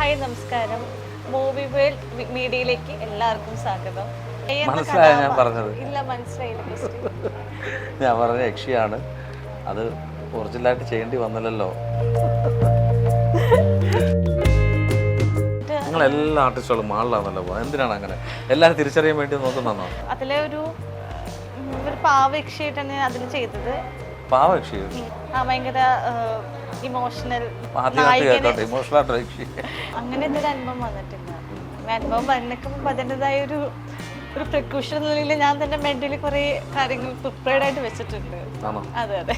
Hi നമസ്കാരം. Movie world മീഡിയയിലേക്ക് എല്ലാവർക്കും സ്വാഗതം. മനസ്സിലായ ഞാൻ പറഞ്ഞത്? ഇല്ല, മനസ്സിലായില്ല. ഞാൻ പറഞ്ഞ യക്ഷിയാണ്, അത് ഒറിജിനലായിട്ട് ചെയ്യേണ്ടി വന്നില്ലല്ലോ. നിങ്ങൾ എല്ലാ ആർട്ടിസ്റ്റുകളും മാളിലാണല്ലോ പോകുന്നത്, എന്തിനാണ് അങ്ങനെ എല്ലാവരും തിരിച്ചറിയാൻ വേണ്ടി നോക്കുന്നോ? അതിലെ ഒരു പാവ യക്ഷിയായിട്ടാണ് അതിൽ ചെയ്തത്. പാവ യക്ഷി ഭയങ്കര ഇമോഷണൽ അങ്ങനെ എന്തൊരു അനുഭവം വന്നിട്ടില്ല. അനുഭവം വന്നിക്കുമ്പോൾ അതിൻ്റെതായ ഒരു പ്രിക്കോഷൻ എന്ന നിലയിൽ ഞാൻ തന്നെ മെന്റലി കുറെ കാര്യങ്ങൾ പ്രിപ്പയർഡ് ആയിട്ട് വെച്ചിട്ടുണ്ട്. അതെ അതെ.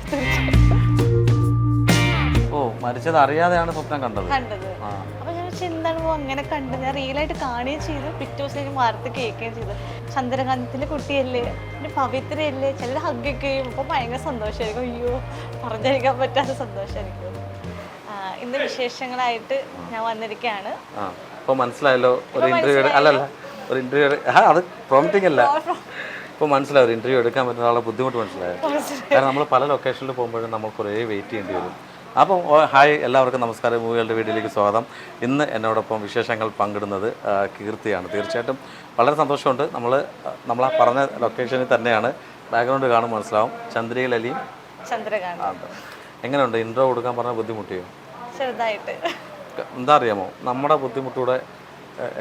ഓ, മരിച്ചത് അറിയാതെയാണ് സ്വപ്നം കണ്ടത്. അപ്പൊ ഞാൻ എന്താണ് അങ്ങനെ കണ്ടത്, ഞാൻ റിയലായിട്ട് കാണുകയും ചെയ്തു. പിറ്റേ ദിവസം വാർത്ത കേൾക്കുകയും ചെയ്തു. ചന്ദ്രകാന്തത്തിന്റെ കുട്ടിയല്ലേ, പിന്നെ പവിത്രയല്ലേ, ചില ഹഗ്ഗൊക്കെ ചെയ്യും. അപ്പൊ ഭയങ്കര സന്തോഷമായിരിക്കും. അയ്യോ, പറഞ്ഞറിയിക്കാൻ പറ്റാത്ത സന്തോഷമായിരിക്കും. ഇന്ന് വിശേഷങ്ങളായിട്ട് ഞാൻ വന്നിരിക്കുകയാണ്. ഇപ്പൊ മനസ്സിലായല്ലോ ഒരു ഇന്റർവ്യൂ അല്ലല്ല ഒരു ഇന്റർവ്യൂ അത് പ്രോമിറ്റിംഗ് അല്ല. ഇപ്പോൾ മനസ്സിലാവും ഒരു ഇന്റർവ്യൂ എടുക്കാൻ പറ്റുന്ന ആളെ ബുദ്ധിമുട്ട് മനസ്സിലായോ? കാരണം നമ്മൾ പല ലൊക്കേഷനിൽ പോകുമ്പോഴും നമ്മൾ കുറേ വെയിറ്റ് ചെയ്യേണ്ടി വരും. അപ്പം ഹായ് എല്ലാവർക്കും നമസ്കാരം. മൂവികളുടെ വീഡിയോയിലേക്ക് സ്വാഗതം. ഇന്ന് എന്നോടൊപ്പം വിശേഷങ്ങൾ പങ്കിടുന്നത് കീർത്തിയാണ്. തീർച്ചയായിട്ടും വളരെ സന്തോഷമുണ്ട്. നമ്മളാ പറഞ്ഞ ലൊക്കേഷനിൽ തന്നെയാണ്. ബാക്ക്ഗ്രൗണ്ട് കാണും മനസ്സിലാവും. ചന്ദ്രികയിൽ അലിയും ചന്ദ്രകാന്ത്. എങ്ങനെയുണ്ട്? ഇൻട്രോ കൊടുക്കാൻ പറഞ്ഞ ബുദ്ധിമുട്ടിയോ? ചെറുതായിട്ട്. എന്താ അറിയാമോ, നമ്മുടെ ബുദ്ധിമുട്ടൂടെ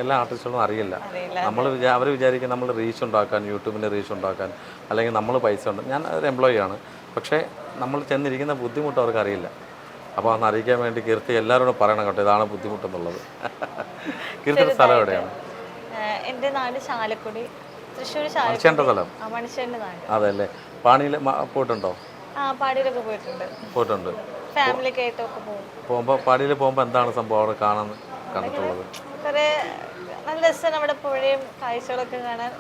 എല്ലാ ആർട്ടിസ്റ്റുകളും അറിയില്ല. അവർ വിചാരിക്കും നമ്മൾ റീച്ച് ഉണ്ടാക്കാൻ, യൂട്യൂബിൻ്റെ റീച്ച് ഉണ്ടാക്കാൻ, അല്ലെങ്കിൽ നമ്മൾ പൈസ ഉണ്ട്. ഞാൻ ഒരു എംപ്ലോയി ആണ്, പക്ഷേ നമ്മൾ ചെന്നിരിക്കുന്ന ബുദ്ധിമുട്ട് അവർക്ക് അറിയില്ല. അപ്പോൾ അന്ന് അറിയിക്കാൻ വേണ്ടി കീർത്തി എല്ലാവരോടും പറയണം കേട്ടോ, ഇതാണ് ബുദ്ധിമുട്ടെന്നുള്ളത്. കീർത്തിയുടെ സ്ഥലം എവിടെയാണ്? എൻ്റെ നാട് ചാലക്കുടി, തൃശ്ശൂർ. മണിച്ചേണ്ട സ്ഥലം? അതെ അല്ലേ. പാണിയിൽ പോയിട്ടുണ്ടോ? പാടിയിലൊക്കെ പോയിട്ടുണ്ട്. ഫാമിലിയൊക്കെ ആയിട്ടൊക്കെ പോകുമ്പോൾ പാടിയിൽ പോകുമ്പോൾ എന്താണ് സംഭവം അവിടെ കാണാൻ കണ്ടിട്ടുള്ളത്? കുറേ നല്ല രസമാണ് അവിടെ, പുഴയും കാഴ്ചകളൊക്കെ കാണാൻ.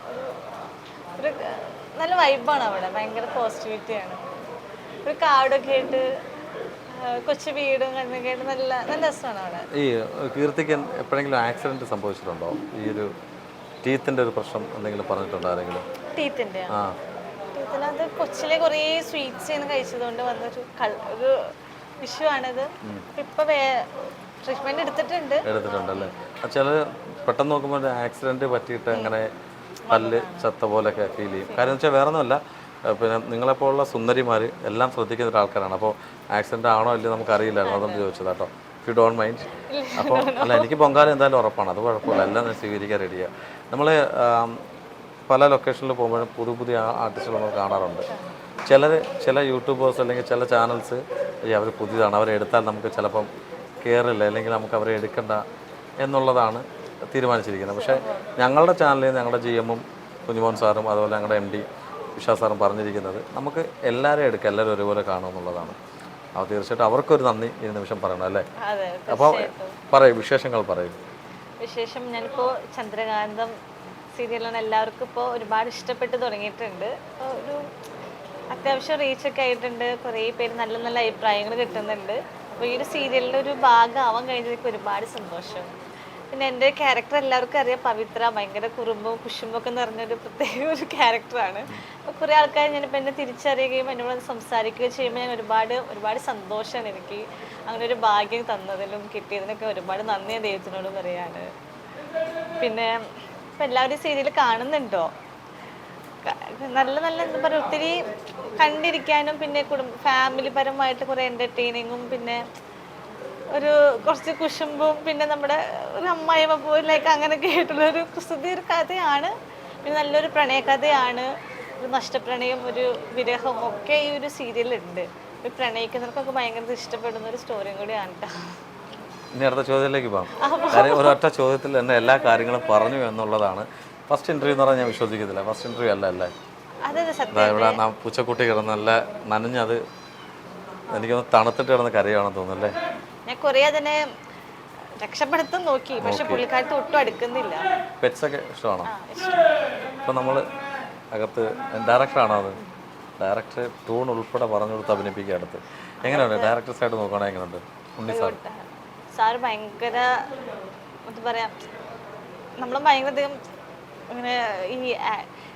ഒരു നല്ല വൈബാണ് അവിടെ, ഭയങ്കര പോസിറ്റിവിറ്റിയാണ്. ഒരു കാടൊക്കെ ആയിട്ട്, കൊച്ചു വീടും കണ്ണൊക്കെ ആയിട്ട് നല്ല നല്ല രസമാണ് അവിടെ. ഈ കീർത്തിക്ക് എപ്പോഴെങ്കിലും ആക്സിഡന്റ് സംഭവിച്ചിട്ടുണ്ടോ? ഈ ഒരു ടീത്തിന്റെ ഒരു പ്രശ്നം എന്തെങ്കിലും പറഞ്ഞിട്ടുണ്ടോ ആരെങ്കിലും? ടീത്തിന്റെ അത് കൊച്ചിലെ കുറേ സ്വീറ്റ്സ് കഴിച്ചതുകൊണ്ട് വന്നൊരു ഒരു ഇഷ്യൂ ആണത്. ഇപ്പൊ ട്രീറ്റ്മെന്റ് എടുത്തിട്ടുണ്ടല്ലേ? ചില പെട്ടെന്ന് നോക്കുമ്പോൾ ആക്സിഡന്റ് പറ്റിയിട്ട് അങ്ങനെ പല്ല് ചത്ത പോലെയൊക്കെ ഫീൽ ചെയ്യും. കാര്യം വെച്ചാൽ വേറെ ഒന്നുമല്ല, പിന്നെ നിങ്ങളെപ്പോലുള്ള സുന്ദരിമാർ എല്ലാം ശ്രദ്ധിക്കുന്ന ഒരാൾക്കാരാണ്. അപ്പോൾ ആക്സിഡന്റ് ആണോ ഇല്ലയോ നമുക്കറിയില്ലായിരുന്നു, അതൊന്നും ചോദിച്ചത് കേട്ടോ. If you don't mind. അപ്പോൾ അല്ല, എനിക്ക് പൊങ്കാല എന്തായാലും ഉറപ്പാണ്, അത് കുഴപ്പമില്ല, എല്ലാം ഞാൻ സ്വീകരിക്കാൻ റെഡിയാണ്. നമ്മൾ പല ലൊക്കേഷനിൽ പോകുമ്പോഴും പുതിയ ആർട്ടിസ്റ്റുകൾ നമ്മൾ കാണാറുണ്ട്. ചില യൂട്യൂബേഴ്സ് അല്ലെങ്കിൽ ചില ചാനൽസ് അവർ പുതിയതാണ്, അവരെ എടുത്താൽ നമുക്ക് ചിലപ്പം കയറില്ല, അല്ലെങ്കിൽ നമുക്ക് അവരെ എടുക്കണ്ട എന്നുള്ളതാണ് തീരുമാനിച്ചിരിക്കുന്നത്. പക്ഷേ ഞങ്ങളുടെ ചാനലിൽ ഞങ്ങളുടെ GM-ഉം കുഞ്ഞുമോൻ സാറും അതുപോലെ ഞങ്ങളുടെ MD വിശാ സാറും പറഞ്ഞിരിക്കുന്നത് നമുക്ക് എല്ലാവരെയും എടുക്കുക, എല്ലാവരും ഒരുപോലെ കാണുമെന്നുള്ളതാണ്. അപ്പോൾ തീർച്ചയായിട്ടും അവർക്കൊരു നന്ദി ഈ നിമിഷം പറയണം അല്ലേ? അപ്പോൾ പറയൂ, വിശേഷങ്ങൾ പറയൂ. വിശേഷം, ഞാനിപ്പോൾ ചന്ദ്രകാന്തം സീരിയലാണ് എല്ലാവർക്കും ഇപ്പോൾ ഒരുപാട് ഇഷ്ടപ്പെട്ട് തുടങ്ങിയിട്ടുണ്ട്. ഒരു അത്യാവശ്യം റീച്ചൊക്കെ ആയിട്ടുണ്ട്. കുറേ പേര് നല്ല നല്ല അഭിപ്രായങ്ങൾ കിട്ടുന്നുണ്ട്. അപ്പോൾ ഈ ഒരു സീരിയലിൻ്റെ ഒരു ഭാഗമാവാൻ കഴിഞ്ഞതിലേക്ക് ഒരുപാട് സന്തോഷം. പിന്നെ എൻ്റെ ക്യാരക്ടർ എല്ലാവർക്കും അറിയാം, പവിത്ര. ഭയങ്കര കുറുമ്പും കുശുമ്പൊക്കെ നിറഞ്ഞൊരു പ്രത്യേക ഒരു ക്യാരക്ടറാണ്. അപ്പോൾ കുറേ ആൾക്കാർ ഞാനിപ്പോൾ എന്നെ തിരിച്ചറിയുകയും എന്നോട് സംസാരിക്കുകയും ചെയ്യുമ്പോൾ ഞാൻ ഒരുപാട് സന്തോഷമാണ്. എനിക്ക് അങ്ങനെ ഒരു ഭാഗ്യം തന്നതിലും കിട്ടിയതിനൊക്കെ ഒരുപാട് നന്ദി ദൈവത്തിനോട് പറയാണ്. പിന്നെ ഇപ്പം എല്ലാവരും സീരിയൽ കാണുന്നുണ്ടോ? നല്ല നല്ല എന്താ പറയുക, ഒത്തിരി കണ്ടിരിക്കാനും പിന്നെ ഫാമിലി പരമായിട്ട് കുറേ എൻ്റർടൈനിങ്ങും പിന്നെ ഒരു കുറച്ച് കുശുമ്പും പിന്നെ നമ്മുടെ ഒരു അമ്മായിമ്മ പോലെയൊക്കെ അങ്ങനെയൊക്കെ ആയിട്ടുള്ള ഒരു കുസൃതിയൊരു കഥയാണ്. പിന്നെ നല്ലൊരു പ്രണയകഥയാണ്. ഒരു നഷ്ടപ്രണയം, ഒരു വിരഹം ഒക്കെ ഈ ഒരു സീരിയലുണ്ട്. ഒരു പ്രണയിക്കുന്നവർക്കൊക്കെ ഭയങ്കര ഇഷ്ടപ്പെടുന്ന ഒരു സ്റ്റോറിയും കൂടിയാണ് കേട്ടോ. ഇനി അടുത്ത ചോദ്യത്തിലേക്ക് പോകാം. കാര്യം ഒരൊറ്റ ചോദ്യത്തിൽ തന്നെ എല്ലാ കാര്യങ്ങളും പറഞ്ഞു എന്നുള്ളതാണ്. ഫസ്റ്റ് ഇന്റർവ്യൂ എന്ന് പറഞ്ഞാൽ ഞാൻ വിശ്വസിക്കത്തില്ല. ഫസ്റ്റ് ഇന്റർവ്യൂ അല്ലേ? ഇവിടെ പൂച്ചക്കുട്ടി കിടന്ന് നല്ല നനഞ്ഞത് എനിക്കൊന്ന് തണുത്തിട്ട് കിടന്ന് കരയാണെന്ന് തോന്നുന്നല്ലേ? ഞാൻ കുറേ അതിനെ രക്ഷപ്പെടുത്താൻ നോക്കി, പക്ഷെ പുള്ളിക്കാരത്ത് ഒട്ടും അടുക്കുന്നില്ല. പെറ്റ്സ് ഒക്കെ ഇഷ്ടമാണോ? ഇപ്പം നമ്മൾ അകത്ത് ഡയറക്ടറാണോ? അത് ഡയറക്ടർ ടൂൺ ഉൾപ്പെടെ പറഞ്ഞു കൊടുത്ത് അഭിനയിപ്പിക്കുക അടുത്ത്. എങ്ങനെയുണ്ട് ഡയറക്ടർ സൈഡ് നോക്കുകയാണെങ്കിൽ എങ്ങനെയുണ്ട്? ഉണ്ണി സാറ് ഭയങ്കര എന്താ പറയാ, നമ്മൾ ഭയങ്കര അധികം ഇങ്ങനെ ഈ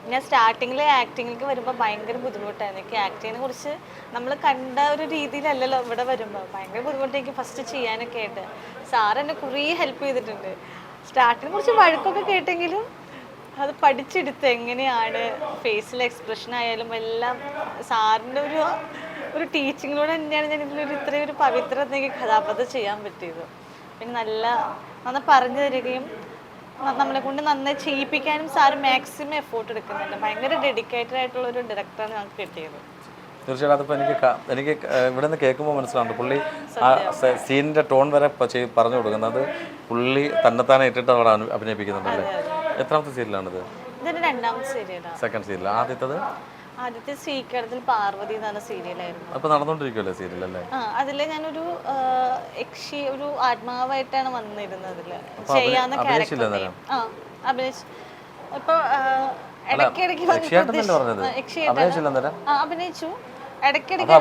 ഞാൻ സ്റ്റാർട്ടിങ്ങിൽ ആക്ടിങ്ങിലേക്ക് വരുമ്പോൾ ഭയങ്കര ബുദ്ധിമുട്ടായിരുന്നു. എനിക്ക് ആക്ടിങ്ങിനെ കുറിച്ച് നമ്മൾ കണ്ട ഒരു രീതിയിലല്ലല്ലോ ഇവിടെ വരുമ്പോൾ. ഭയങ്കര ബുദ്ധിമുട്ട് എനിക്ക് ഫസ്റ്റ് ചെയ്യാനൊക്കെ ആയിട്ട്. സാർ എന്നെ കുറേ ഹെൽപ്പ് ചെയ്തിട്ടുണ്ട്. സ്റ്റാർട്ടിങ്ങിനെ കുറിച്ച് വഴക്കൊക്കെ കേട്ടെങ്കിലും അത് പഠിച്ചെടുത്ത് എങ്ങനെയാണ് ഫേസിലെ എക്സ്പ്രഷൻ ആയാലും എല്ലാം സാറിൻ്റെ ഒരു ടീച്ചിങ്ങിലൂടെ തന്നെയാണ് ഞാൻ ഇതിലൊരു ഇത്രയും ഒരു പവിത്രത എനിക്ക് കഥാപാത്രം ചെയ്യാൻ പറ്റിയത്. പിന്നെ നന്നായി പറഞ്ഞു തരികയും നമ്മളെ കൊണ്ട് നന്നായി ചെയ്യിപ്പിക്കാനും സാറ് മാക്സിമം എഫോർട്ട് എടുക്കുന്നുണ്ട്. ഭയങ്കര ഡെഡിക്കേറ്റഡ് ആയിട്ടുള്ള ഒരു ഡയറക്ടറാണ് ഞങ്ങൾക്ക് കിട്ടിയത്. തീർച്ചയായിട്ടും അതിപ്പോൾ എനിക്ക് ഇവിടെ നിന്ന് കേൾക്കുമ്പോൾ മനസ്സിലാവുണ്ട് പുള്ളി ആ സീനിൻ്റെ ടോൺ വരെ പറഞ്ഞു കൊടുക്കുന്നത് പുള്ളി തന്നെത്താനെ ഇട്ടിട്ട് അവിടെ അഭിനയിപ്പിക്കുന്നുണ്ടല്ലേ. എത്രാമത്തെ സീരിയലാണിത്? ഇതിന്റെ രണ്ടാമത്തെ സീരിയലാണ്. Second serial. ആദ്യത്തെ സ്വീകരണത്തിൽ പാർവതി എന്നാണ് സീരിയലായിരുന്നു. അപ്പോൾ നടന്നുകൊണ്ടിരിക്കുമല്ലേ സീരിയൽ അല്ലേ? അതില് ഞാനൊരു ഒരു ആത്മാവായിട്ടാണ് വന്നിരുന്നത്. അതില് ചെയ്യാവുന്ന ക്യാരക്ടർ അഭിനയിച്ചു. ഇപ്പൊ ഇടയ്ക്കിടയ്ക്ക് അഭിനയിച്ചു. ഇടയ്ക്കിടയ്ക്ക്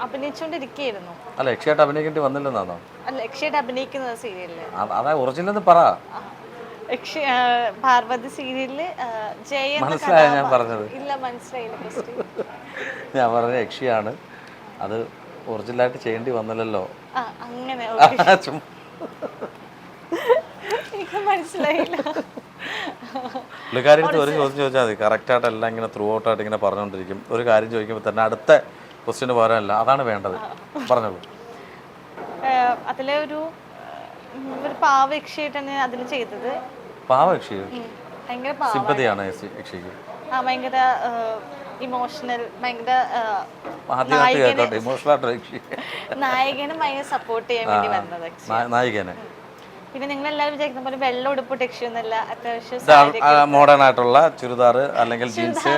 അഭിനയിച്ചോണ്ടിരിക്കുന്നു. അല്ല യക്ഷിയായിട്ട് അഭിനയിക്കേണ്ടി വന്നില്ലെന്നാണോ? അല്ല യക്ഷിയായിട്ട് അഭിനയിക്കുന്ന സീരിയലില് അതാ ഒറിജിനൽ പറ. പാർവതി സീരിയലില് ജയ മനസ്സിലായ ഞാൻ പറഞ്ഞത്? ഇല്ല മനസ്സിലായില്ല. ഞാൻ പറഞ്ഞ യക്ഷിയാണ്, അത് ഒറിജിനലായിട്ട് ചെയ്യേണ്ടി വന്നില്ലല്ലോ. അങ്ങനെ മനസ്സിലായില്ല. പുള്ളിക്കാരിട്ട് ഒരു ചോദ്യം ചോദിച്ചാൽ മതി, കറക്റ്റായിട്ട് എല്ലാം ഇങ്ങനെ ത്രൂ ഔട്ടായിട്ട് ഇങ്ങനെ പറഞ്ഞുകൊണ്ടിരിക്കും. ഒരു കാര്യം ചോദിക്കുമ്പോൾ തന്നെ അടുത്ത ക്വസ്റ്റ്യന് പോരാനല്ല, അതാണ് വേണ്ടത്. പറഞ്ഞോളൂ. അതിലെ ഒരു പാവ യക്ഷിയായിട്ടാണ് അതിൽ ചെയ്തത്. പാവ യക്ഷി ഭയങ്കര സിമ്പതിയാണ് യക്ഷിക്ക്. ഭയങ്കര ഇമോഷണൽ, ഭയങ്കര നായകനെ ഭയങ്കര സപ്പോർട്ട് ചെയ്യാൻ വേണ്ടി വന്നത്. നായികനെ പിന്നെ നിങ്ങൾ എല്ലാവരും വിചാരിക്കുന്ന പോലെ വെള്ള ഉടുപ്പ് യക്ഷി എന്നല്ല, അത്യാവശ്യം മോഡേൺ ആയിട്ടുള്ള ചുരിദാർ അല്ലെങ്കിൽ ജീൻസ്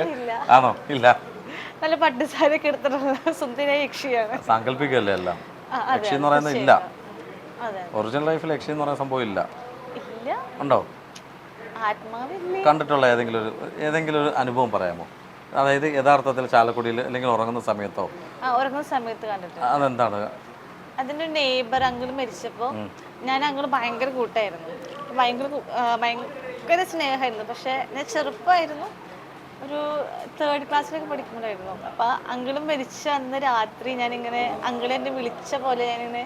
ആണോ? ഇല്ല, നല്ല പട്ടുസാരി ഒക്കെ എടുത്തിട്ടുള്ള സുന്ദരിയായ യക്ഷിയാണ്. സാങ്കല്പികല്ലേ എല്ലാം. യക്ഷി എന്ന് പറയുന്നത് ഇല്ല, ഒറിജിനൽ ലൈഫിൽ യക്ഷി എന്ന് പറയുന്ന സംഭവം ഇല്ല. ഉണ്ടോ? കണ്ടിട്ടുള്ള ഏതെങ്കിലും ഒരു അനുഭവം പറയാമോ? അതായത് യഥാർത്ഥത്തിൽ ചാലക്കുടിയിൽ അല്ലെങ്കിൽ ഉറങ്ങുന്ന സമയത്തോ? ഉറങ്ങുന്ന സമയത്ത് കണ്ടിട്ടുണ്ട്. അതെന്താണ്? അതിന്റെ നെയ്ബർ അങ്കിൾ മരിച്ചപ്പോൾ ഞാൻ അങ്കിൾ ഭയങ്കര കൂട്ടായിരുന്നു, ഭയങ്കര സ്നേഹമായിരുന്നു. പക്ഷെ ഞാൻ ചെറുപ്പമായിരുന്നു, ഒരു 3rd ക്ലാസ്സിലൊക്കെ പഠിക്കുമ്പോഴായിരുന്നു. അപ്പം അങ്കിളും മരിച്ച അന്ന് രാത്രി ഞാനിങ്ങനെ അങ്കിൾ എന്നെ വിളിച്ച പോലെ ഞാനിങ്ങനെ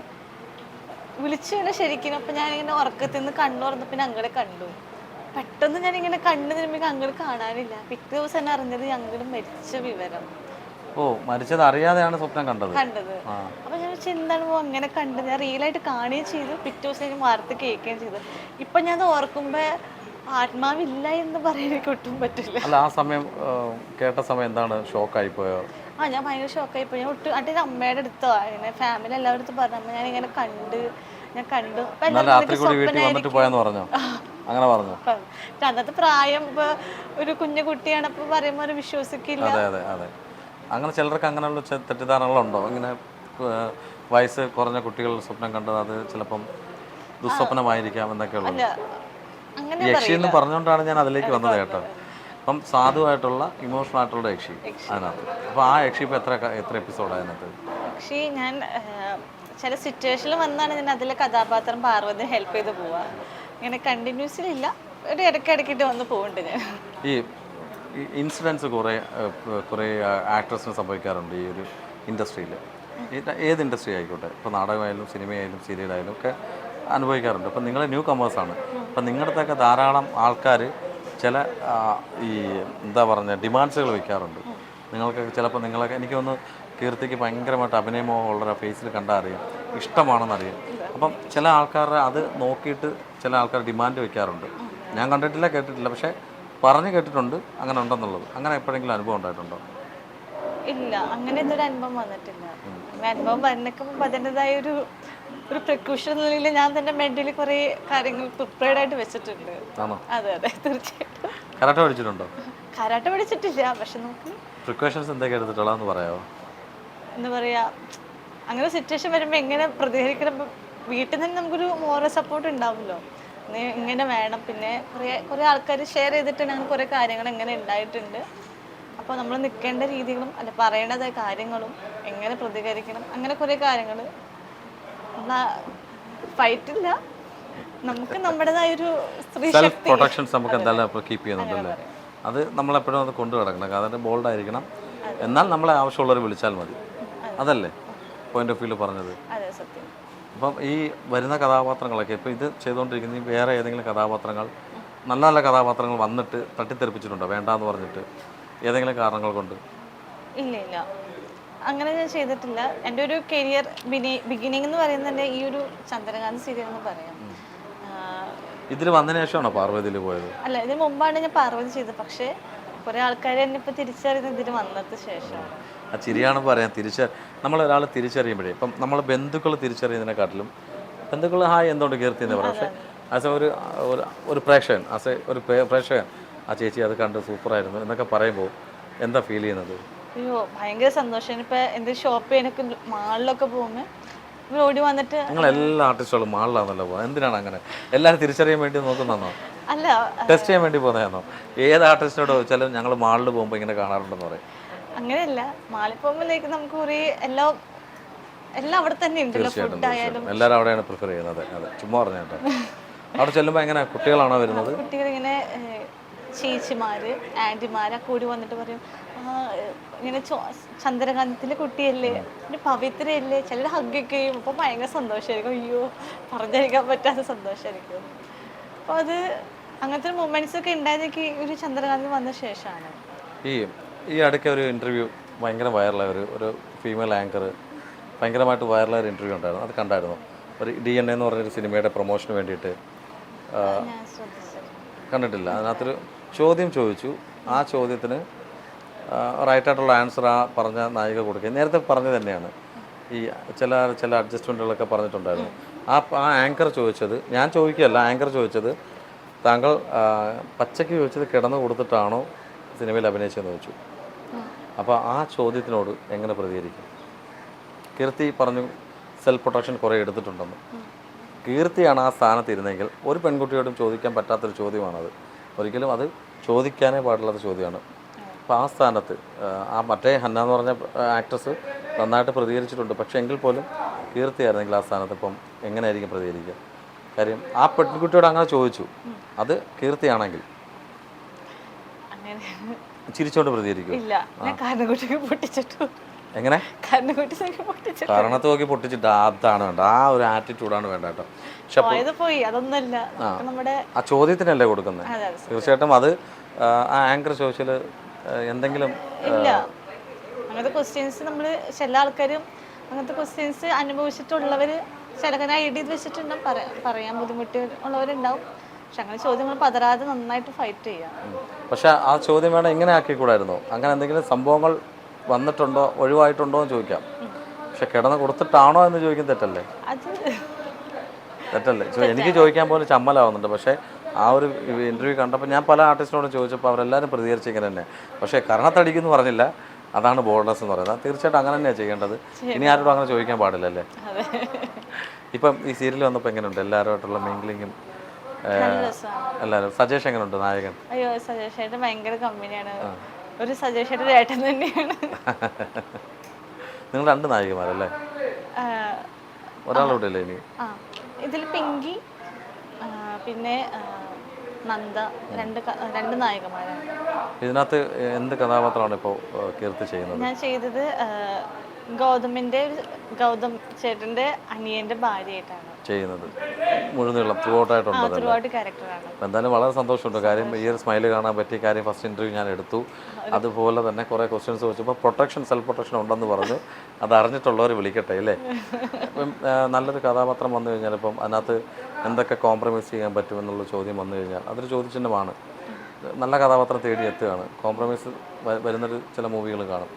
വിളിച്ചു തന്നെ ശരിക്കും. അപ്പം ഞാനിങ്ങനെ ഉറക്കത്തിൽ നിന്ന് കണ്ണു തുറന്നപ്പോൾ പിന്നെ അങ്കിളെ കണ്ടു. പെട്ടെന്ന് ഞാനിങ്ങനെ കണ്ണു തിരുമ്പി അങ്കിൾ കാണാനില്ല. പിറ്റേ ദിവസം തന്നെ അറിഞ്ഞത് അങ്കിൾ മരിച്ച വിവരം. ഓ, മരിച്ചത് അറിയാതെയാണ് സ്വപ്നം കണ്ടത്. അപ്പൊ ഞാൻ എന്താണ് അങ്ങനെ കണ്ടത്, ഞാൻ റിയലായിട്ട് കാണുകയും ചെയ്തു. പിറ്റേ ദിവസം ഞാൻ വാർത്ത കേൾക്കുകയും ചെയ്തു. ഇപ്പൊ ഞാൻ അത് ഓർക്കുമ്പോ ആത്മാവില്ല എന്ന് പറയാൻ എനിക്ക് ഒട്ടും പറ്റില്ല. അല്ല, ആ സമയം കേട്ട സമയം എന്താണ്, ഷോക്കായി പോയോ? ഞാൻ ഭയങ്കര ഷോക്കായി പോയി. ഞാൻ ഒട്ടും അന്റെ അമ്മയുടെ അടുത്തോ അങ്ങനെ ഫാമിലി എല്ലാവരുടെ അടുത്തും പറഞ്ഞു. ഞാൻ ഇങ്ങനെ കണ്ടു. അന്നത്തെ പ്രായം ഇപ്പൊ ഒരു കുഞ്ഞു കുട്ടിയാണ്, അപ്പൊ പറയുമ്പോ ഒരു വിശ്വസിക്കില്ല. അങ്ങനെ ചിലർക്ക് അങ്ങനെയുള്ള തെറ്റിദ്ധാരണകളുണ്ടോ? ഇങ്ങനെ വയസ്സ് കുറഞ്ഞ കുട്ടികൾ സ്വപ്നം കണ്ടത് അത് ചിലപ്പം ദുസ്വപ്നമായിരിക്കാം എന്നൊക്കെയുള്ളത്. യക്ഷി എന്ന് പറഞ്ഞുകൊണ്ടാണ് ഞാൻ അതിലേക്ക് വന്നത് കേട്ടോ. അപ്പം സാധുവായിട്ടുള്ള ഇമോഷണൽ ആയിട്ടുള്ള യക്ഷി അതിനകത്ത്. അപ്പോൾ ആ യക്ഷി ഇപ്പോൾ എത്ര എപ്പിസോഡാണ് അതിനകത്ത്? യക്ഷി ഞാൻ ചില സിറ്റുവേഷനിൽ വന്നാണ് ഞാൻ അതിലെ കഥാപാത്രം പാർവതി ഹെൽപ്പ് ചെയ്ത് പോവാ. ഇങ്ങനെ കണ്ടിന്യൂസിലില്ല, ഒരു ഇടയ്ക്കിടയ്ക്കിട്ട് വന്ന് പോകുന്നുണ്ട് ഞാൻ. ഈ ഇൻസിഡൻസ് കുറേ ആക്ട്രസിന് സംഭവിക്കാറുണ്ട് ഈ ഒരു ഇൻഡസ്ട്രിയിൽ. ഏത് ഇൻഡസ്ട്രി ആയിക്കോട്ടെ, ഇപ്പോൾ നാടകമായാലും സിനിമയായാലും സീരിയലായാലും ഒക്കെ അനുഭവിക്കാറുണ്ട്. അപ്പം നിങ്ങൾ ന്യൂ കമേഴ്സാണ്. അപ്പം നിങ്ങളുടെ അടുത്തൊക്കെ ധാരാളം ആൾക്കാർ ചില ഈ എന്താ പറയുക ഡിമാൻഡ്സുകൾ വയ്ക്കാറുണ്ട്. നിങ്ങൾക്കൊക്കെ ചിലപ്പോൾ നിങ്ങളൊക്കെ എനിക്ക് ഒന്ന് കീർത്തിക്ക് ഭയങ്കരമായിട്ട് അഭിനയമോഹമുള്ള ഫേസിൽ കണ്ടാൽ അറിയാം, ഇഷ്ടമാണെന്നറിയാം. അപ്പം ചില ആൾക്കാരുടെ അത് നോക്കിയിട്ട് ചില ആൾക്കാർ ഡിമാൻഡ് വയ്ക്കാറുണ്ട്. ഞാൻ കണ്ടിട്ടില്ല, കേട്ടിട്ടില്ല, പക്ഷേ പറഞ്ഞു കേട്ടിട്ടുണ്ട് അങ്ങനെ ഉണ്ടെന്നുള്ളത്. അങ്ങനെ എപ്പോഴെങ്കിലും അനുഭവം ഉണ്ടായിട്ടുണ്ടോ? ഇല്ല, അങ്ങനെ എന്തൊരു അനുഭവം വന്നിട്ടില്ല. അനുഭവം വന്നിക്കുമ്പോൾ അതിൻ്റെതായ ഒരു പ്രിക്കോഷൻ നിലയിൽ ഞാൻ തന്നെ മെന്റലി കുറേ കാര്യങ്ങൾ പ്രിപ്പയർഡ് ആയിട്ട് വെച്ചിട്ടുണ്ട്. അതെ തീർച്ചയായിട്ടും. കരാട്ടെ പഠിച്ചിട്ടുണ്ടോ? കരാട്ടെ പഠിച്ചിട്ടില്ല, പക്ഷെ നമുക്ക് പ്രിക്കോഷൻസ് എന്തൊക്കെ എടുത്തിട്ടുള്ളതെന്ന് പറയാമോ? എന്താ പറയാ, അങ്ങനെ സിറ്റുവേഷൻ വരുമ്പോൾ എങ്ങനെ പ്രതികരിക്കണം. വീട്ടിൽ നിന്ന് നമുക്കൊരു മോറൽ സപ്പോർട്ട് ഉണ്ടാവുമല്ലോ, ഇങ്ങനെ വേണം. പിന്നെ കുറേ ആൾക്കാർ ഷെയർ ചെയ്തിട്ടുണ്ട് അങ്ങനെ കുറേ കാര്യങ്ങൾ എങ്ങനെ ഉണ്ടായിട്ടുണ്ട്. അപ്പോൾ നമ്മൾ നിൽക്കേണ്ട രീതികളും അല്ല പറയേണ്ടതായ കാര്യങ്ങളും എങ്ങനെ പ്രതികരിക്കണം, അങ്ങനെ കുറേ കാര്യങ്ങൾ. ഫൈറ്റില്ല, നമുക്ക് നമ്മുടേതായ ഒരു സ്ത്രീ സെൽഫ് പ്രൊട്ടക്ഷൻസ് നമുക്ക് എന്തായാലും കീപ്പ് ചെയ്യുന്നുണ്ടല്ലേ. അത് നമ്മളെപ്പോഴും അത് കൊണ്ടു കിടക്കണം. അതിൻ്റെ ബോൾഡായിരിക്കണം. എന്നാൽ നമ്മളെ ആവശ്യമുള്ളവർ വിളിച്ചാൽ മതി. അതല്ലേ പോയിന്റ് ഓഫ് വ്യൂവിൽ പറഞ്ഞത്? അതെ, സത്യം. അപ്പം ഈ വരുന്ന കഥാപാത്രങ്ങളൊക്കെ ഇപ്പോൾ ഇത് ചെയ്തുകൊണ്ടിരിക്കുന്ന ഈ വേറെ ഏതെങ്കിലും കഥാപാത്രങ്ങൾ നല്ല നല്ല കഥാപാത്രങ്ങൾ വന്നിട്ട് തട്ടിത്തെറിപ്പിച്ചിട്ടുണ്ടോ വേണ്ടാന്ന് പറഞ്ഞിട്ട് ഏതെങ്കിലും കാരണങ്ങൾ കൊണ്ട്? ഇല്ല ഇല്ല, അങ്ങനെ ഞാൻ ചെയ്തിട്ടില്ല. എൻ്റെ ഒരു കരിയർ ബിഗിനിങ് എന്ന് പറയുന്നത് തന്നെ ഈ ഒരു ചന്ദ്രകാന്ത് സീരിയൽ എന്ന് പറയാം. ഇതിൽ വന്നതിന് ശേഷമാണോ പാർവതിയിൽ പോയത്? അല്ല, ഇതിന് മുമ്പാണ് ഞാൻ പാർവതി ചെയ്തത്. പക്ഷേ കുറേ ആൾക്കാർ എന്നെ ഇപ്പോൾ തിരിച്ചറിയുന്നത് ഇതിന് വന്നതിന് ശേഷമാണ്. ആ ചിരിയാണ് പറയാൻ നമ്മളൊരാൾ തിരിച്ചറിയുമ്പോഴേ ഇപ്പം നമ്മൾ ബന്ധുക്കൾ തിരിച്ചറിയുന്നതിനെക്കാട്ടിലും ബന്ധുക്കൾ ഹായ് എന്തുകൊണ്ട് കീർത്തി എന്ന് പറയാം. പക്ഷേ ആസ് എ ഒരു പ്രേക്ഷകൻ പ്രേക്ഷകൻ ആ ചേച്ചി അത് കണ്ട് സൂപ്പറായിരുന്നു എന്നൊക്കെ പറയുമ്പോൾ എന്താ ഫീൽ ചെയ്യുന്നത്? അയ്യോ, ഭയങ്കര സന്തോഷമാണ്. ഇപ്പോൾ എന്തെങ്കിലും ഷോപ്പ് ചെയ്യാനൊക്കെ മാളിലൊക്കെ പോകുമ്പോൾ ഇവർ ഓടി വന്നിട്ട്. നിങ്ങൾ എല്ലാ ആർട്ടിസ്റ്റുകളും മാളിലാണല്ലോ പോകുന്നത്. എന്തിനാണ് അങ്ങനെ? എല്ലാവരും തിരിച്ചറിയാൻ വേണ്ടി നോക്കുന്നതാണോ? അല്ല, ടെസ്റ്റ് ചെയ്യാൻ വേണ്ടി പോകുന്നതാണോ? ഏത് ആർട്ടിസ്റ്റിനോട് ചോദിച്ചാലും ഞങ്ങൾ മാളിൽ പോകുമ്പോൾ ഇങ്ങനെ കാണാറുണ്ടെന്ന് പറയും. അങ്ങനെയല്ല, മാളിൽ പോകുമ്പോഴേക്ക് നമുക്ക് കുറേ എല്ലാം അവിടെ തന്നെ ഉണ്ടല്ലോ. ഫുഡ് ആയാലും എല്ലാവരും അവിടെയാണ് പ്രിഫർ ചെയ്യുന്നത്. അതെ, ചുമ്മാ പറഞ്ഞു കേട്ടോ. അവിടെ ചെല്ലുമ്പോൾ എങ്ങനെ കുട്ടികളാണോ വരുന്നത്? കുട്ടികളിങ്ങനെ ചേച്ചിമാര് ആൻറ്റിമാര് കൂടി വന്നിട്ട് പറയും, ഇങ്ങനെ ചന്ദ്രകാന്തത്തിലെ കുട്ടിയല്ലേ, പിന്നെ പവിത്രയല്ലേ, ചിലർ ഹഗ്ഗൊക്കെ ചെയ്യും. അപ്പോൾ ഭയങ്കര സന്തോഷമായിരിക്കും. അയ്യോ, പറഞ്ഞറിയിക്കാൻ പറ്റാത്ത സന്തോഷമായിരിക്കും. അപ്പോൾ അത് അങ്ങനത്തെ മൊമെന്റ്സ് ഒക്കെ ഉണ്ടായതൊക്കെ ഒരു ചന്ദ്രകാന്ത് വന്ന ശേഷമാണ്. ഈ അടുക്ക ഒരു ഇൻ്റർവ്യൂ ഭയങ്കര വൈറലായ ഒരു ഫീമെയിൽ ആങ്കർ ഭയങ്കരമായിട്ട് വൈറലായ ഒരു ഇൻ്റർവ്യൂ ഉണ്ടായിരുന്നു. അത് കണ്ടായിരുന്നു. ഒരു DNA എന്ന് പറഞ്ഞൊരു സിനിമയുടെ പ്രൊമോഷന് വേണ്ടിയിട്ട്. കണ്ടിട്ടില്ല? അതിനകത്തൊരു ചോദ്യം ചോദിച്ചു. ആ ചോദ്യത്തിന് റൈറ്റായിട്ടുള്ള ആൻസർ ആ പറഞ്ഞ നായിക കൊടുക്കുക. നേരത്തെ പറഞ്ഞത് തന്നെയാണ്. ഈ ചില അഡ്ജസ്റ്റ്മെൻറ്റുകളൊക്കെ പറഞ്ഞിട്ടുണ്ടായിരുന്നു. ആ ആങ്കർ ചോദിച്ചത്, ഞാൻ ചോദിക്കുകയല്ല, ആങ്കർ ചോദിച്ചത് താങ്കൾ പച്ചയ്ക്ക് ചോദിച്ചത് കിടന്നു കൊടുത്തിട്ടാണോ സിനിമയിൽ അഭിനയിച്ചതെന്ന് ചോദിച്ചു. അപ്പോൾ ആ ചോദ്യത്തിനോട് എങ്ങനെ പ്രതികരിക്കും? കീർത്തി പറഞ്ഞു സെൽഫ് പ്രൊട്ടക്ഷൻ കുറേ എടുത്തിട്ടുണ്ടെന്ന്. കീർത്തിയാണ് ആ സ്ഥാനത്ത് ഇരുന്നെങ്കിൽ ഒരു പെൺകുട്ടിയോടും ചോദിക്കാൻ പറ്റാത്തൊരു ചോദ്യമാണത്. ഒരിക്കലും അത് ചോദിക്കാനേ പാടില്ലാത്ത ചോദ്യമാണ്. അപ്പോൾ ആ സ്ഥാനത്ത് ആ മറ്റേ ഹന്ന എന്ന് പറഞ്ഞ ആക്ട്രസ് നന്നായിട്ട് പ്രതികരിച്ചിട്ടുണ്ട്. പക്ഷേ എങ്കിൽ പോലും കീർത്തിയായിരുന്നെങ്കിൽ ആ സ്ഥാനത്ത് ഇപ്പം എങ്ങനെയായിരിക്കും പ്രതികരിക്കുക? കാര്യം ആ പെൺകുട്ടിയോട് അങ്ങനെ ചോദിച്ചു. അത് കീർത്തിയാണെങ്കിൽ ചിരിച്ചോണ്ട് പ്രതികരിക്കും. എങ്ങനെ? കാരണത്ത് നോക്കി പൊട്ടിച്ചിട്ട് അതാണ് വേണ്ട. ആ ഒരു ആറ്റിറ്റ്യൂഡാണ് വേണ്ട കേട്ടോ. ആ ചോദ്യത്തിനല്ലേ കൊടുക്കുന്നത്? തീർച്ചയായിട്ടും അത് ആ ആങ്കർ ചോദിച്ചാൽ എന്തെങ്കിലും അങ്ങനത്തെ ക്വസ്റ്റ്യൻസ് നമ്മൾ ചില ആൾക്കാരും അങ്ങനത്തെ ക്വസ്റ്റ്യൻസ് അനുഭവിച്ചിട്ടുള്ളവർ ചിലങ്ങനെ ഐഡിയ വെച്ചിട്ടുണ്ടാവും. പറയാൻ ബുദ്ധിമുട്ട് ഉള്ളവരുണ്ടാവും. പക്ഷെ അങ്ങനെ ചോദ്യങ്ങൾ പതരാതെ നന്നായിട്ട് ഫൈറ്റ് ചെയ്യാം. പക്ഷെ ആ ചോദ്യം വേണം ഇങ്ങനെ ആക്കിക്കൂടായിരുന്നോ? അങ്ങനെ എന്തെങ്കിലും സംഭവങ്ങൾ വന്നിട്ടുണ്ടോ, ഒഴിവായിട്ടുണ്ടോ എന്ന് ചോദിക്കാം. പക്ഷെ കിടന്ന് കൊടുത്തിട്ടാണോ എന്ന് ചോദിക്കുന്നത് തെറ്റല്ലേ? തെറ്റല്ലേ? എനിക്ക് ചോദിക്കാൻ പോലും ചമ്മലാവുന്നുണ്ട്. പക്ഷേ ആ ഒരു ഇൻ്റർവ്യൂ കണ്ടപ്പോൾ ഞാൻ പല ആർട്ടിസ്റ്റിനോടും ചോദിച്ചപ്പോൾ അവരെല്ലാവരും പ്രതികരിച്ചിങ്ങനെ തന്നെ. പക്ഷേ കരണത്തടിക്കുമെന്ന് പറഞ്ഞില്ല. അതാണ് ബോൾഡ്നെസ് എന്ന് പറയുന്നത്. തീർച്ചയായിട്ടും അങ്ങനെ തന്നെയാണ് ചെയ്യേണ്ടത്. ഇനി ആരോടും അങ്ങനെ ചോദിക്കാൻ പാടില്ലല്ലേ? ഇപ്പം ഈ സീരിയൽ വന്നപ്പോൾ എങ്ങനെയുണ്ട് എല്ലാവരുമായിട്ടുള്ള മിംഗ്ലിങ്ങും എല്ലാവരും? സജേഷ് എങ്ങനെയുണ്ട് നായകൻ? അയ്യോ, സജേഷ് ഭയങ്കര കമ്പനിയാണ്. ഒരു സജേഷ് ഏട്ടൻ തന്നെയാണ്. നിങ്ങൾ രണ്ട് നായികമാരല്ലേ? ഒരാളൂടെ അല്ലേ ഇനി? ഇതിൽ പിങ്കി പിന്നെ നന്ദ, രണ്ട് നായികമാരാണ്. ഇതിനകത്ത് എന്ത് കഥാപാത്രമാണ് ഇപ്പോൾ കീർത്തി ചെയ്യുന്നത്? ഞാൻ ചെയ്തത് ഗൗതം ചേട്ടൻ്റെ അനിയൻ്റെ ഭാര്യയായിട്ടാണ് ചെയ്യുന്നത്. മുഴുനീളം ത്രൂ ഔട്ടായിട്ടുണ്ട്. ക്യാരക്ടറാണ്. എന്തായാലും വളരെ സന്തോഷമുണ്ട്. കാര്യം ഈ ഒരു സ്മൈല് കാണാൻ പറ്റിയ കാര്യം ഫസ്റ്റ് ഇൻ്റർവ്യൂ ഞാൻ എടുത്തു. അതുപോലെ തന്നെ കുറേ ക്വസ്റ്റ്യൻസ് ചോദിച്ചപ്പോൾ സെൽഫ് പ്രൊട്ടക്ഷൻ ഉണ്ടെന്ന് പറഞ്ഞു. അത് അറിഞ്ഞിട്ടുള്ളവർ വിളിക്കട്ടെ അല്ലേ? ഇപ്പം നല്ലൊരു കഥാപാത്രം വന്നു കഴിഞ്ഞാൽ ഇപ്പം അതിനകത്ത് എന്തൊക്കെ കോംപ്രമൈസ് ചെയ്യാൻ പറ്റുമെന്നുള്ള ചോദ്യം വന്നു കഴിഞ്ഞാൽ അതൊരു ചോദ്യചിഹ്നമാണ്. നല്ല കഥാപാത്രം തേടി എത്തുകയാണ്. കോംപ്രമൈസ് വരുന്നൊരു ചില മൂവികൾ കാണും.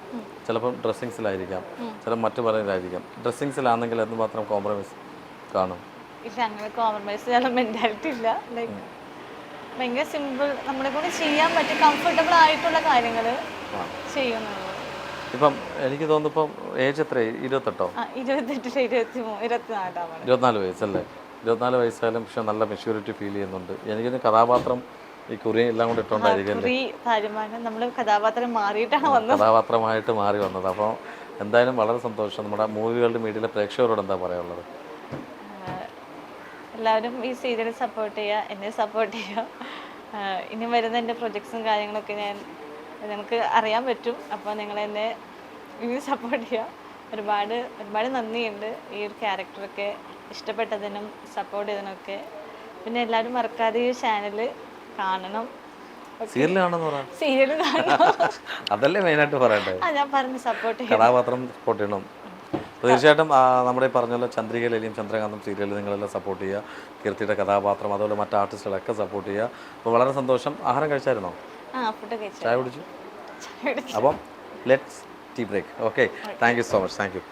ചിലപ്പം ഡ്രസ്സിങ്സിലായിരിക്കാം, ചില മറ്റു പലതിലായിരിക്കാം. ഡ്രസ്സിങ്സിലാണെങ്കിൽ എന്തുമാത്രം കോംപ്രമൈസ് കാണും? ഇല്ല, അങ്ങനെ കോംപ്രമൈസ് ചെയ്യാനുള്ള മെൻറ്റാലിറ്റി ഇല്ല. ലൈക്ക് ഭയങ്കര സിമ്പിൾ, നമ്മളെ കൊണ്ട് ചെയ്യാൻ പറ്റിയ കംഫർട്ടബിൾ ആയിട്ടുള്ള കാര്യങ്ങൾ ചെയ്യുന്നുള്ളൂ. ഇപ്പം എനിക്ക് തോന്നുന്നു ഇപ്പം ഏജ് എത്രയായി? 28? 24 വയസ്സല്ലേ? 24 വയസ്സായാലും പക്ഷെ നല്ല മെച്യൂരിറ്റി ഫീൽ ചെയ്യുന്നുണ്ട്. എനിക്കൊരു കഥാപാത്രം ഈ കുറി എല്ലാം കൂടെ ഇട്ടുകൊണ്ടായിരിക്കും കഥാപാത്രമായിട്ട് മാറി വന്നത്. അപ്പോൾ എന്തായാലും വളരെ സന്തോഷം. നമ്മുടെ മൂവികളുടെ മീഡിയയിലെ പ്രേക്ഷകരോട് എന്താ പറയാനുള്ളത്? എല്ലാവരും ഈ സീരിയൽ സപ്പോർട്ട് ചെയ്യുക, എന്നെ സപ്പോർട്ട് ചെയ്യുക. ഇനി വരുന്ന എൻ്റെ പ്രൊജക്ട്സും കാര്യങ്ങളൊക്കെ നമുക്ക് അറിയാൻ പറ്റും. അപ്പോൾ നിങ്ങൾ എന്നെ ഇനി സപ്പോർട്ട് ചെയ്യുക. ഒരുപാട് ഒരുപാട് നന്ദിയുണ്ട് ഈ ഒരു ക്യാരക്ടറൊക്കെ ഇഷ്ടപ്പെട്ടതിനും സപ്പോർട്ട് ചെയ്തതിനൊക്കെ. പിന്നെ എല്ലാവരും മറക്കാതെ ഈ ചാനൽ കാണണം. സീരിയൽ കാണുമെന്ന് പറയാം, സീരിയൽ കാണണം. അതല്ലേ മെയിനായിട്ട് പറയണ്ടേ. ഞാൻ പറഞ്ഞു സപ്പോർട്ട് ചെയ്യണം, കഥാപാത്രം സപ്പോർട്ട് ചെയ്യണം. തീർച്ചയായിട്ടും നമ്മുടെ ഈ പറഞ്ഞല്ലോ ചന്ദ്രികയിലെയും ചന്ദ്രകാന്തം സീരിയൽ നിങ്ങളെല്ലാം സപ്പോർട്ട് ചെയ്യുക. കീർത്തിയുടെ കഥാപാത്രം അതുപോലെ മറ്റ് ആർട്ടിസ്റ്റുകളൊക്കെ സപ്പോർട്ട് ചെയ്യുക. അപ്പോൾ വളരെ സന്തോഷം. ആഹാരം കഴിച്ചായിരുന്നോ? ഫുഡ് കഴിച്ചു. ചായ കുടിച്ചു. അപ്പം let's tea break. Okay, thank you so much. Thank U.